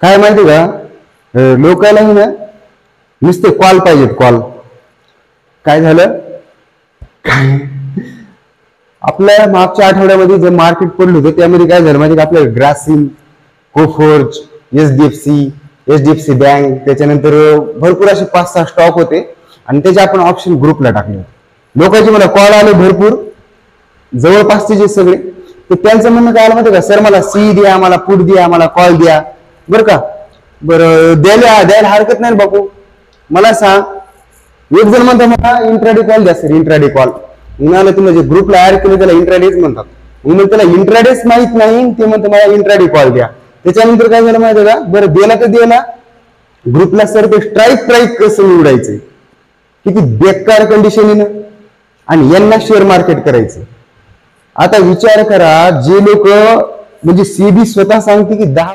काय माहिती का, लोकांनाही ना नुसते कॉल पाहिजेत, कॉल. काय झालं, काय आपल्या मागच्या आठवड्यामध्ये जे मार्केट पडलं होतं त्यामध्ये काय झालं माहिती का, आपलं ग्रासिम, कोफोर्ज, एचडीएफसी बँक, त्याच्यानंतर भरपूर असे 5-6 स्टॉक होते आणि त्याचे आपण ऑप्शन ग्रुपला टाकले. लोकांचे मला कॉल आले भरपूर, जवळपासचे जे सगळे. तर त्यांचं म्हणणं काय आलं माहिती का, सर मला सी द्या, मला पुट द्या, मला कॉल द्या. बरं का, बरं द्यायला हरकत नाही बापू. मला सांग, एक जण म्हणतो मला इंट्राडे कॉल द्या सर, इंट्राडे कॉल. म्हणाले तुम्ही जे ग्रुपला ऍड केले त्याला इंट्राडेच म्हणतात. मग त्याला इंट्राडेच माहित नाही, ते म्हणतो मला इंट्राडे कॉल द्या. त्याच्यानंतर काय झालं माहिती का, बरं दिला तर दिला ग्रुपला, सर ते स्ट्राईक कसं निवडायचं, किती बेकार कंडिशन आहे, आणि यांना शेअर मार्केट करायचं. आता विचार करा, जे लोक म्हणजे सीबी स्वतः सांगते की 10